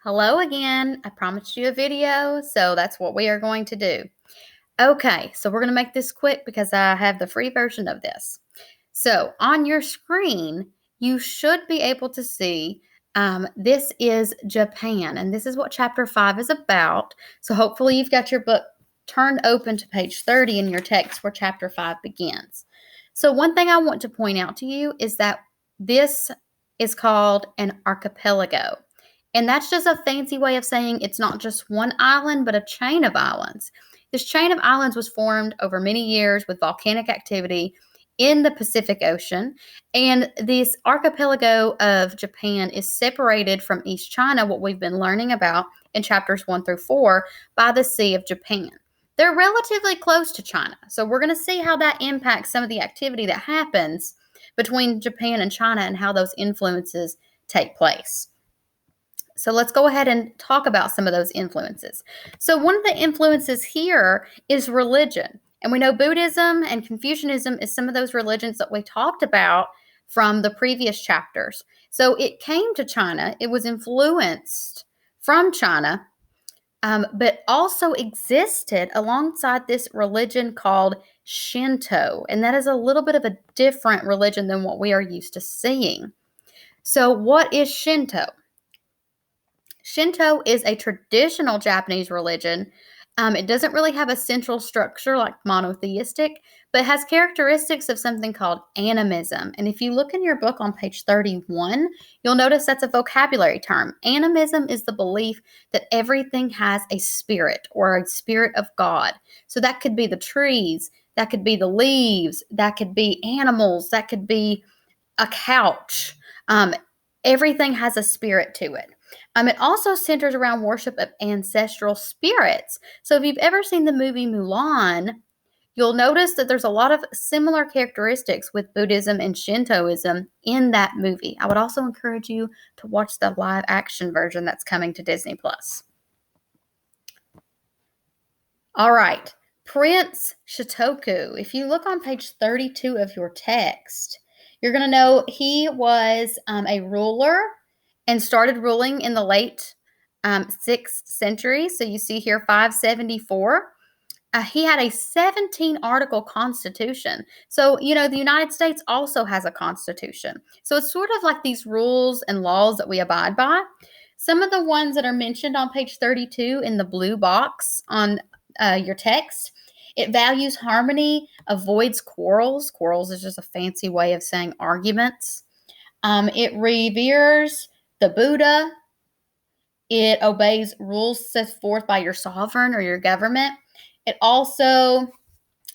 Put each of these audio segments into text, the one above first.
Hello again. I promised you a video, so that's what we are going to do. Okay, so we're going to make this quick because I have the free version of this. So on your screen, you should be able to see this is Japan, and this is what chapter 5 is about. So hopefully you've got your book turned open to page 30 in your text where chapter 5 begins. So one thing I want to point out to you is that this is called an archipelago. And that's just a fancy way of saying it's not just one island, but a chain of islands. This chain of islands was formed over many years with volcanic activity in the Pacific Ocean. And this archipelago of Japan is separated from East China, what we've been learning about in chapters 1 through 4, by the Sea of Japan. They're relatively close to China. So we're going to see how that impacts some of the activity that happens between Japan and China and how those influences take place. So let's go ahead and talk about some of those influences. So one of the influences here is religion. And we know Buddhism and Confucianism is some of those religions that we talked about from the previous chapters. So it came to China. It was influenced from China, but also existed alongside this religion called Shinto. And that is a little bit of a different religion than what we are used to seeing. So what is Shinto? Shinto is a traditional Japanese religion. It doesn't really have a central structure like monotheistic, but has characteristics of something called animism. And if you look in your book on page 31, you'll notice that's a vocabulary term. Animism is the belief that everything has a spirit or a spirit of God. So that could be the trees, that could be the leaves, that could be animals, that could be a couch. Everything has a spirit to it. It also centers around worship of ancestral spirits. So if you've ever seen the movie Mulan, you'll notice that there's a lot of similar characteristics with Buddhism and Shintoism in that movie. I would also encourage you to watch the live action version that's coming to Disney Plus. All right, Prince Shotoku. If you look on page 32 of your text, you're going to know he was a ruler and started ruling in the late 6th century. So you see here 574. He had a 17-article constitution. So, the United States also has a constitution. So it's sort of like these rules and laws that we abide by. Some of the ones that are mentioned on page 32 in the blue box on your text, it values harmony, avoids quarrels. Quarrels is just a fancy way of saying arguments. It reveres the Buddha. It obeys rules set forth by your sovereign or your government. It also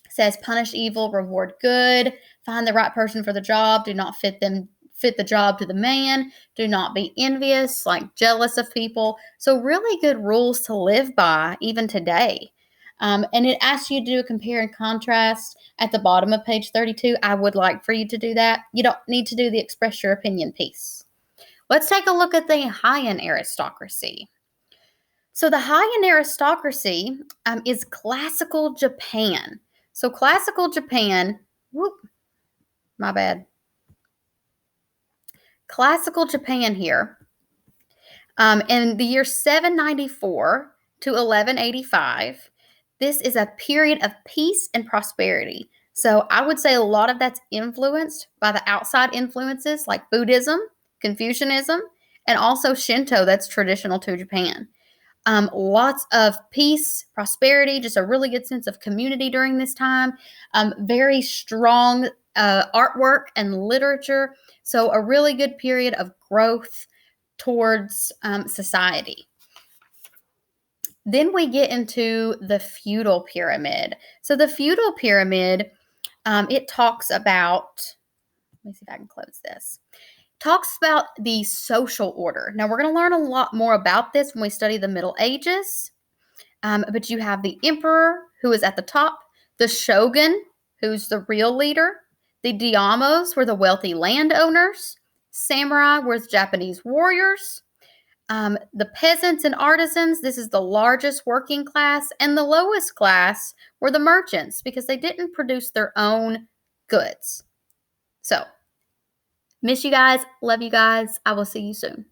says punish evil, reward good, find the right person for the job, do not fit the job to the man, do not be envious, like jealous of people. So really good rules to live by even today. And it asks you to do a compare and contrast at the bottom of page 32. I would like for you to do that. You don't need to do the express your opinion piece. Let's take a look at the Heian aristocracy. So the Heian aristocracy is classical Japan. So classical Japan, my bad. Classical Japan here, in the year 794 to 1185, this is a period of peace and prosperity. So I would say a lot of that's influenced by the outside influences like Buddhism, Confucianism, and also Shinto that's traditional to Japan. Lots of peace, prosperity, just a really good sense of community during this time. Very strong artwork and literature. So a really good period of growth towards society. Then we get into the feudal pyramid. So the feudal pyramid, it talks about, let me see if I can close this. Talks about the social order. Now, we're going to learn a lot more about this when we study the Middle Ages. But you have the emperor, who is at the top, the shogun, who's the real leader, the daimyos were the wealthy landowners, samurai were Japanese warriors, the peasants and artisans, this is the largest working class, and the lowest class were the merchants because they didn't produce their own goods. So, miss you guys. Love you guys. I will see you soon.